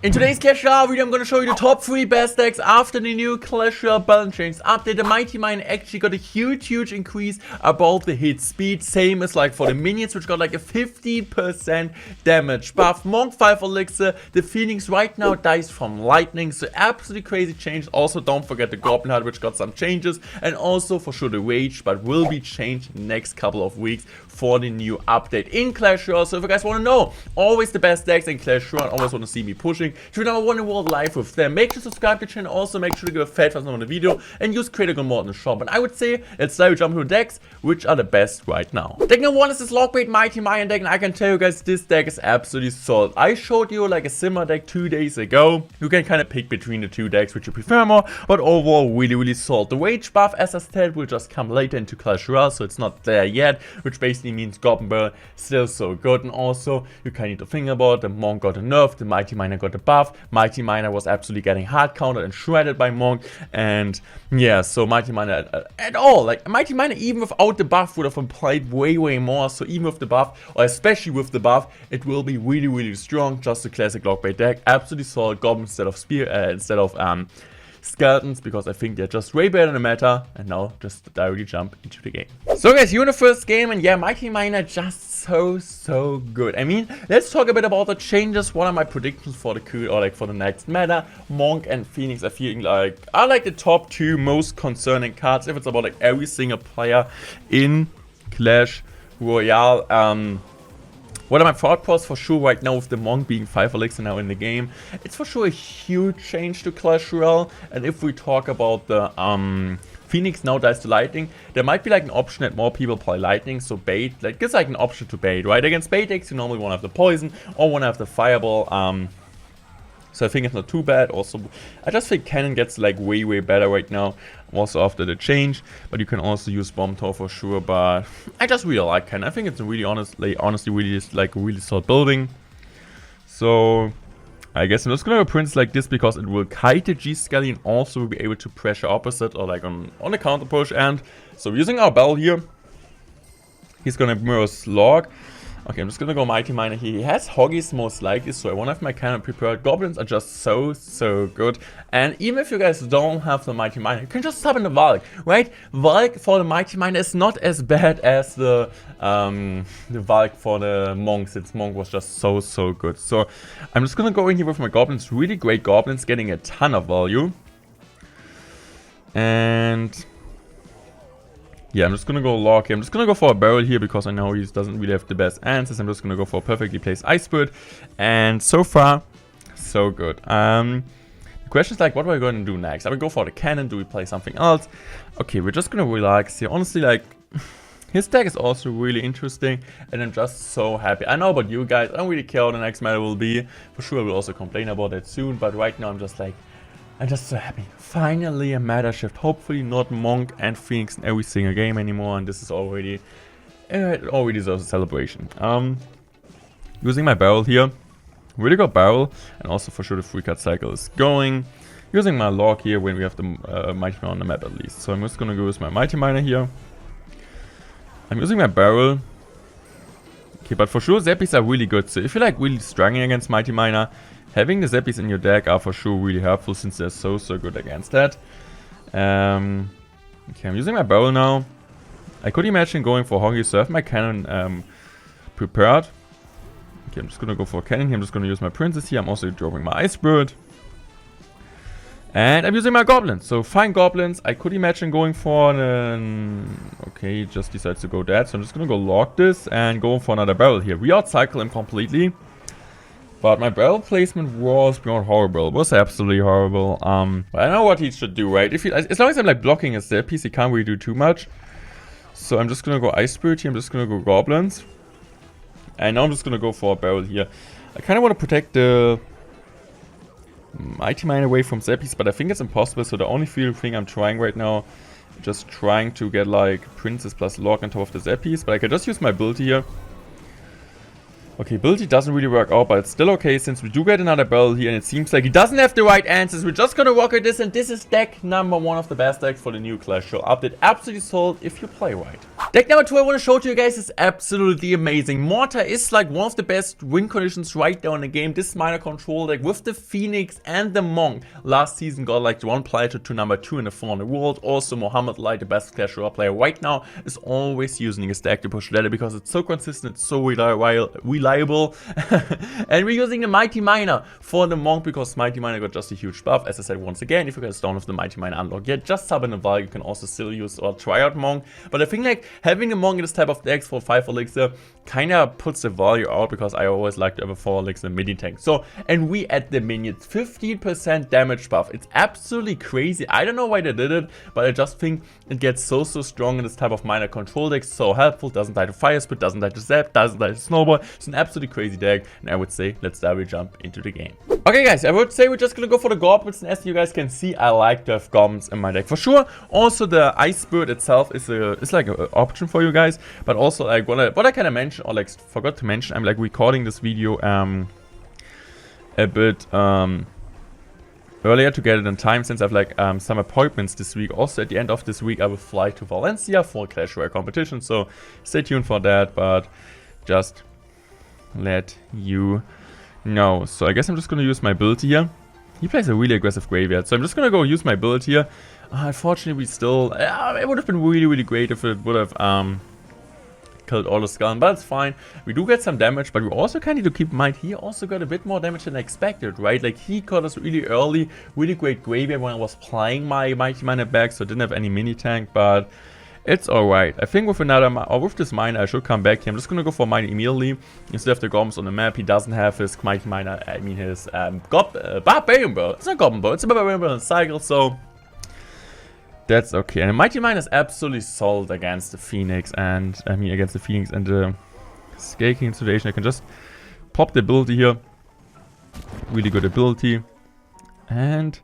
In today's Clash Royale video, I'm going to show you the top 3 best decks after the new Clash Royale balance change update. The Mighty Mine actually got a huge increase about the hit speed, same as like for the minions, which got like a 15% damage buff. Monk 5 Elixir, the Phoenix right now dies from lightning, so absolutely crazy change. Also, don't forget the Goblin Hut, which got some changes, and also for sure the Rage, but will be changed in the next couple of weeks for the new update in Clash Royale. So if you guys want to know always the best decks in Clash Royale, always want to see me pushing to number 1 in world live with them, make sure to subscribe to the channel. Also make sure to give a fat thumbs up on the video and use critical Mortar in the shop. And I would say let's start jump into decks which are the best right now. Deck number 1 is this Lockbait Mighty Mine deck, and I can tell you guys this deck is absolutely solid. I showed you like a similar deck 2 days ago. You can kind of pick between the two decks which you prefer more, but overall really solid. The Rage buff, as I said, will just come later into Clash Royale, so it's not there yet, which basically means Goblin Barrel still so good. And also you kind of need to think about the Monk got a nerf, the Mighty Miner got a buff. Mighty Miner was absolutely getting hard countered and shredded by Monk, and yeah, so Mighty Miner at all, like Mighty Miner even without the buff would have played way more. So even with the buff, or especially with the buff, it will be really strong. Just a classic Lockbait deck, absolutely solid. Goblin instead of spear, instead of skeletons, because I think they're just way better in the meta. And now just directly jump into the game. So guys, you're in the first game, and yeah, Mighty Miner just so good. I mean, let's talk a bit about the changes. What are my predictions for for the next meta? Monk and Phoenix are feeling like are like the top 2 most concerning cards if it's about like every single player in Clash Royale. What are my thought process for sure right now with the Monk being 5 Elixir now in the game? It's for sure a huge change to Clash Royale. And if we talk about the Phoenix now dies to lightning, there might be like an option that more people play lightning, so bait, like gives like an option to bait, right? Against bait decks you normally want to have the poison or want to have the fireball, so I think it's not too bad. Also, I just think Cannon gets like way better right now, also after the change. But you can also use Bomb Tower for sure. But I just really like Cannon. I think it's a really honestly really just like a really solid building. So I guess I'm just gonna go Prince like this because it will kite the G-Skelly and also will be able to pressure opposite or like on the counter push. And so using our bell here, he's gonna mirror Slog. Okay, I'm just gonna go Mighty Miner here. He has Hoggies most likely, so I want to have my cannon prepared. Goblins are just so good. And even if you guys don't have the Mighty Miner, you can just sub in the Valk, right? Valk for the Mighty Miner is not as bad as the Valk for the Monk, since Monk was just so good. So I'm just gonna go in here with my Goblins. Really great Goblins, getting a ton of value. And yeah, I'm just gonna go Lock here. I'm just gonna go for a barrel here because I know he doesn't really have the best answers. I'm just gonna go for a perfectly placed Ice Spirit. And so far, so good. The question is like, what are we gonna do next? I would go for the cannon. Do we play something else? Okay, we're just gonna relax here. Honestly, like, his deck is also really interesting, and I'm just so happy. I know about you guys. I don't really care what the next meta will be. For sure, I will also complain about that soon. But right now, I'm just so happy. Finally a meta shift. Hopefully not Monk and Phoenix in every single game anymore. And this is already, it already deserves a celebration. Using my barrel here. Really good barrel. And also for sure the 3-card cycle is going. Using my Lock here when we have the Mighty Miner on the map at least. So I'm just gonna go with my Mighty Miner here. I'm using my barrel. Okay, but for sure Zappies are really good. So if you're like really struggling against Mighty Miner, having the Zappies in your deck are for sure really helpful, since they're so good against that. Okay, I'm using my barrel now. I could imagine going for Hoggy, so I have my cannon prepared. Okay, I'm just gonna go for a cannon here. I'm just gonna use my princess here. I'm also dropping my Ice Bird. And I'm using my goblins. So fine goblins. I could imagine going for an... Okay, he just decides to go dead. So I'm just gonna go Lock this and go for another barrel here. We out-cycle him completely. But my barrel placement was beyond horrible. It was absolutely horrible. But I know what he should do, right? As long as I'm like blocking his piece, he can't really do too much. So I'm just gonna go Ice Spirit here. I'm just gonna go Goblins. And now I'm just gonna go for a barrel here. I kind of want to protect the Mighty Mine away from Zappies, but I think it's impossible. So the only thing I'm trying right now, just trying to get like Princess plus Lock on top of the Zappies. But I can just use my build here. Okay, ability doesn't really work out, but it's still okay since we do get another battle here, and it seems like he doesn't have the right answers. We're just gonna rock with this, and this is deck number 1 of the best decks for the new Clash Royale update. Absolutely sold if you play right. Deck number 2 I want to show to you guys is absolutely amazing. Mortar is like one of the best win conditions right now in the game. This minor control deck with the Phoenix and the Monk last season got like the 1 player to number 2 in the 4 in the world. Also, Mohammed Light, the best Clash Royale player right now, is always using his deck to push ladder because it's so consistent, it's so reliable. And we're using the Mighty Miner for the Monk because Mighty Miner got just a huge buff. As I said once again, if you guys don't have the Mighty Miner unlocked yet, just sub in the Val. You can also still use or try out Monk. But I think like having a Monk in this type of decks for 5 elixir kinda puts the value out because I always like to have a 4 elixir midi tank. So, and we add the minions 15% damage buff. It's absolutely crazy. I don't know why they did it, but I just think it gets so strong in this type of minor control deck. So helpful, doesn't die to Fire Spit, doesn't die to Zap, doesn't die to Snowball. It's an absolutely crazy deck, and I would say let's double jump into the game. Okay guys, I would say we're just gonna go for the goblins, and as you guys can see, I like to have goblins in my deck for sure. Also the Ice Bird itself is like an option for you guys, but also like what I kind of mentioned or like forgot to mention, I'm like recording this video a bit earlier to get it in time since I've like some appointments this week. Also at the end of this week I will fly to Valencia for Clash Royale competition, so stay tuned for that, but just let you know. So I guess I'm just gonna use my ability here. He plays a really aggressive graveyard, so I'm just gonna go use my ability here. Unfortunately we still it would have been really great if it would have killed all the skull, but it's fine. We do get some damage, but we also kind of need to keep in mind he also got a bit more damage than expected, right? Like he caught us really early, really great graveyard when I was playing my Mighty Miner back, so I didn't have any mini tank, but it's alright. I think with with this miner I should come back here. I'm just gonna go for mine immediately instead of the goblins on the map. He doesn't have his Mighty Miner, I mean his Barbarian Bird. It's not Goblin Bird, it's a Barbarian Bird in cycle, so that's okay. And the Mighty Miner is absolutely solid against the Phoenix and against the Phoenix and the Skaking situation. I can just pop the ability here. Really good ability. And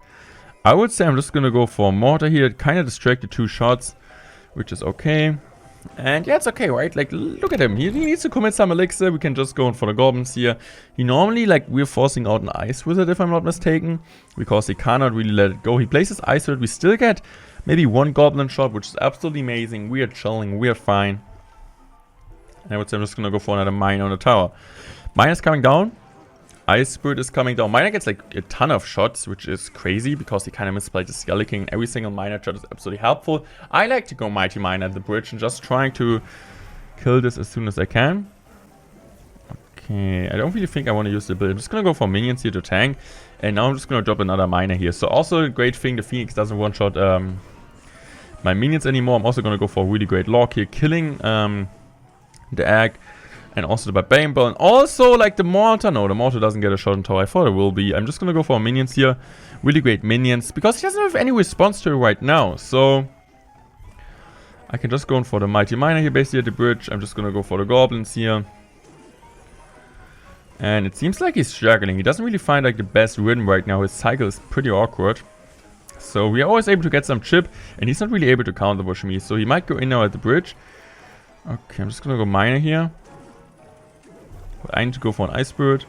I would say I'm just gonna go for Mortar here. It kinda distracted 2 shots, which is okay. And yeah, it's okay, right? Like, look at him. He needs to commit some elixir. We can just go in for the goblins here. He normally, like, we're forcing out an Ice Wizard, if I'm not mistaken, because he cannot really let it go. He places Ice Wizard. We still get maybe 1 goblin shot, which is absolutely amazing. We are chilling. We are fine. And I would say I'm just going to go for another mine on the tower. Mine is coming down. Ice Spirit is coming down. Miner gets like a ton of shots, which is crazy because he kind of misplayed the Skelly King. Every single miner shot is absolutely helpful. I like to go Mighty Miner at the bridge and just trying to kill this as soon as I can. Okay, I don't really think I want to use the ability. I'm just going to go for minions here to tank. And now I'm just going to drop another miner here. So also a great thing, the Phoenix doesn't one-shot my minions anymore. I'm also going to go for a really great lock here, killing the egg. And also the Barbarian Ball. And also, like, the Mortar. No, the Mortar doesn't get a shot on tower. I thought it will be. I'm just going to go for minions here. Really great minions. Because he doesn't have any response to it right now. So, I can just go in for the Mighty Miner here, basically at the bridge. I'm just going to go for the Goblins here. And it seems like he's struggling. He doesn't really find, like, the best rhythm right now. His cycle is pretty awkward. So, we are always able to get some chip. And he's not really able to counter push me. So, he might go in now at the bridge. Okay, I'm just going to go Miner here. I need to go for an Ice Bird.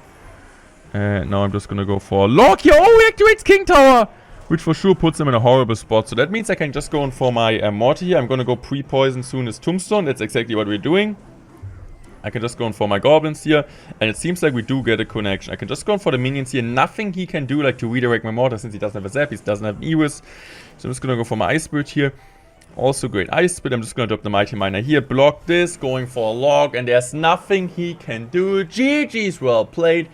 Now I'm just gonna go for Lock here. Oh, he activates King Tower! Which for sure puts him in a horrible spot. So that means I can just go in for my Mortar here. I'm gonna go pre-poison soon as Tombstone. That's exactly what we're doing. I can just go in for my Goblins here. And it seems like we do get a connection. I can just go in for the minions here. Nothing he can do like to redirect my Mortar since he doesn't have a Zap. He doesn't have an Iris. So I'm just gonna go for my Ice Bird here. Also great Ice Spit. I'm just going to drop the Mighty Miner here. Block this. Going for a log. And there's nothing he can do. GG's, well played.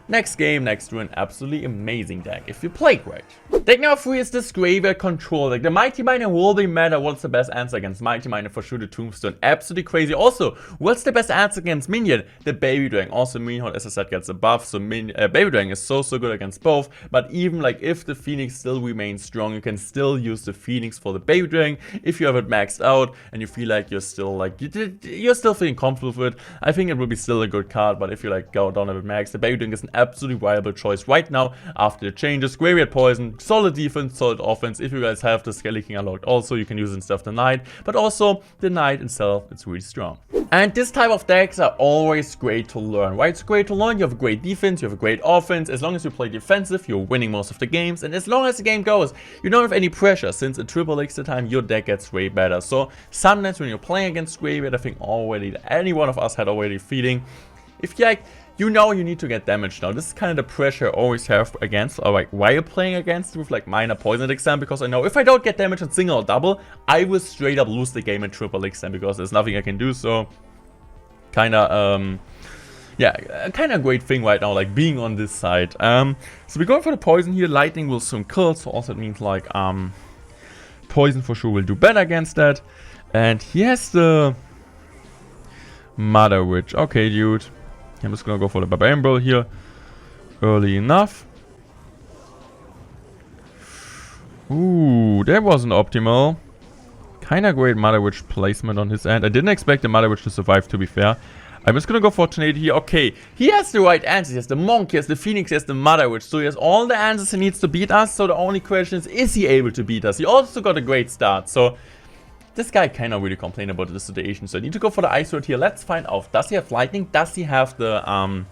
Next game, next to an absolutely amazing deck if you play great. Deck number 3 is this Graveyard Control deck. The Mighty Miner will be matter. What's the best answer against Mighty Miner? For sure the Tombstone. Absolutely crazy. Also, what's the best answer against Minion? The Baby Dragon. Also, Minion, as I said, gets a buff. So Baby Dragon is so good against both. But even like if the Phoenix still remains strong, you can still use the Phoenix for the Baby Dragon. If you have it maxed out and you feel like you're still feeling comfortable with it, I think it will be still a good card. But if you like don't have it maxed, the Baby Dragon is an absolutely viable choice right now after the changes. Graveyard Poison, solid defense, solid offense. If you guys have the Skelly King unlocked also, you can use it instead of the Knight. But also, the Knight itself, it's really strong. And this type of decks are always great to learn, right? It's great to learn. You have a great defense, you have a great offense. As long as you play defensive, you're winning most of the games. And as long as the game goes, you don't have any pressure, since in triple X the time, your deck gets way better. So sometimes when you're playing against Graveyard, I think already any one of us had already feeling, if you like, you know you need to get damage now. This is kind of the pressure I always have against, or like while playing against with like minor poison exam, because I know if I don't get damage on single or double, I will straight up lose the game in triple exam because there's nothing I can do. So kinda yeah, kinda a great thing right now, like being on this side. So we're going for the poison here. Lightning will soon kill, so also it means like poison for sure will do better against that. And he has the Mother Witch. Okay, dude. I'm just gonna go for the Barbarian Brawl here. Early enough. Ooh, that wasn't optimal. Kinda great Mother Witch placement on his end. I didn't expect the Mother Witch to survive, to be fair. I'm just gonna go for a Tornado here. Okay, he has the right answers. He has the Monk, he has the Phoenix, he has the Mother Witch. So he has all the answers he needs to beat us. So the only question is he able to beat us? He also got a great start. So this guy cannot really complain about the situation. So I need to go for the Ice Sword here. Let's find out. Does he have Lightning? Does he have the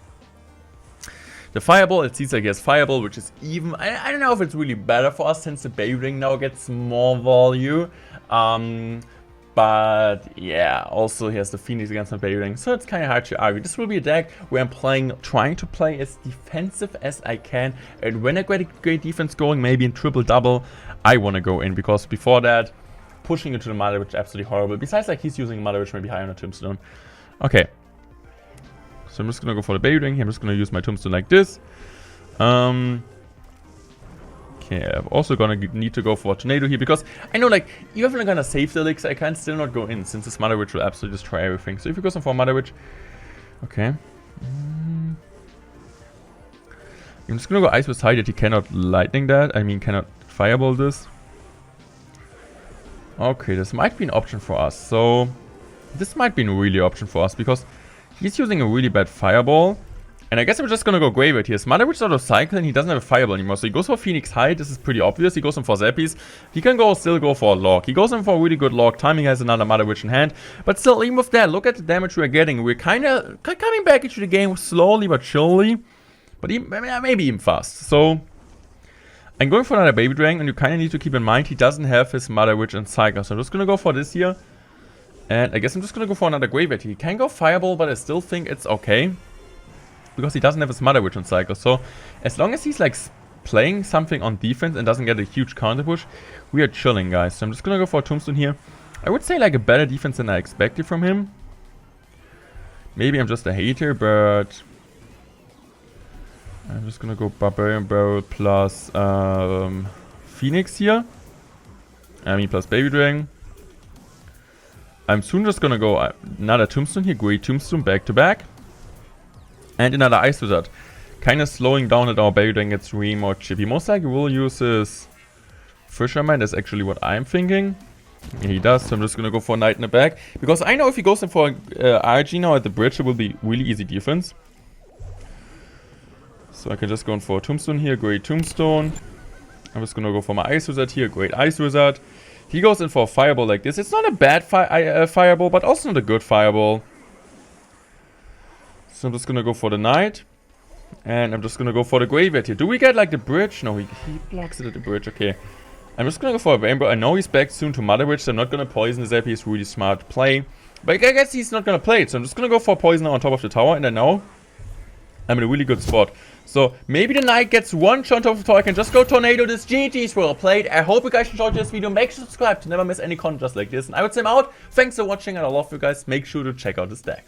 Fireball? It seems like he has Fireball, which is even... I don't know if it's really better for us since the Baby Ring now gets more value. But yeah, also he has the Phoenix against the Baby Ring, so it's kind of hard to argue. This will be a deck where I'm trying to play as defensive as I can. And when I get a great defense going, maybe in triple-double, I want to go in. Because before that, pushing into the Mother Witch is absolutely horrible. Besides, like, he's using Mother Witch maybe high on a Tombstone. Okay. So I'm just gonna go for the Baby Ring. I'm just gonna use my Tombstone like this. Okay, I'm also gonna need to go for a Tornado here, because I know, like, even if I'm gonna save the elixir, I can still not go in, since this Mother Witch will absolutely destroy everything. So if you go for Mother Witch... Okay. I'm just gonna go Ice with High that he cannot Lightning that. I mean, cannot Fireball this. Okay, this might be an option for us. So, this might be a really option for us, because he's using a really bad Fireball. And I guess I'm just gonna go Graveyard here. His Mother Witch is out of cycle and he doesn't have a Fireball anymore. So he goes for Phoenix High. This is pretty obvious. He goes in for Zappies. He can still go for a Log. He goes in for a really good Log. Timing has another Mother Witch in hand. But still, even with that, look at the damage we're getting. We're kind of coming back into the game slowly but surely. But maybe even fast. So... I'm going for another Baby Dragon, and you kind of need to keep in mind he doesn't have his Mother Witch and Cycle. So I'm just going to go for this here. And I guess I'm just going to go for another Graveyard. He can go Fireball, but I still think it's okay. Because he doesn't have his Mother Witch and Cycle. So as long as he's like playing something on defense and doesn't get a huge counter push, we are chilling, guys. So I'm just going to go for a Tombstone here. I would say like a better defense than I expected from him. Maybe I'm just a hater, but... I'm just gonna go Barbarian Barrel plus Phoenix here. I mean plus Baby Dragon. I'm soon just gonna go another Tombstone here, great Tombstone back to back. And another Ice Wizard. Kinda slowing down that our Baby Dragon gets way more chippy. Most likely will use his Fisherman, that's actually what I'm thinking. Yeah, he does, so I'm just gonna go for a Knight in the back. Because I know if he goes in for RG now at the bridge, it will be really easy defense. So I can just go in for a Tombstone here, great Tombstone. I'm just gonna go for my Ice Wizard here, great Ice Wizard. He goes in for a Fireball like this. It's not a bad Fireball, but also not a good Fireball. So I'm just gonna go for the Knight. And I'm just gonna go for the Graveyard here. Do we get like the bridge? No, he blocks it at the bridge, okay. I'm just gonna go for a Rainbow. I know he's back soon to Mother Witch, so I'm not gonna poison the Zappy. It's really smart play. But I guess he's not gonna play it, so I'm just gonna go for a Poisoner on top of the tower, and I know I'm in a really good spot. So maybe the Knight gets one shot on top of the tower. I can just go Tornado this. GG's well played. I hope you guys enjoyed this video. Make sure to subscribe to never miss any content just like this. And I would say I'm out. Thanks for watching, and I love you guys. Make sure to check out the stacks.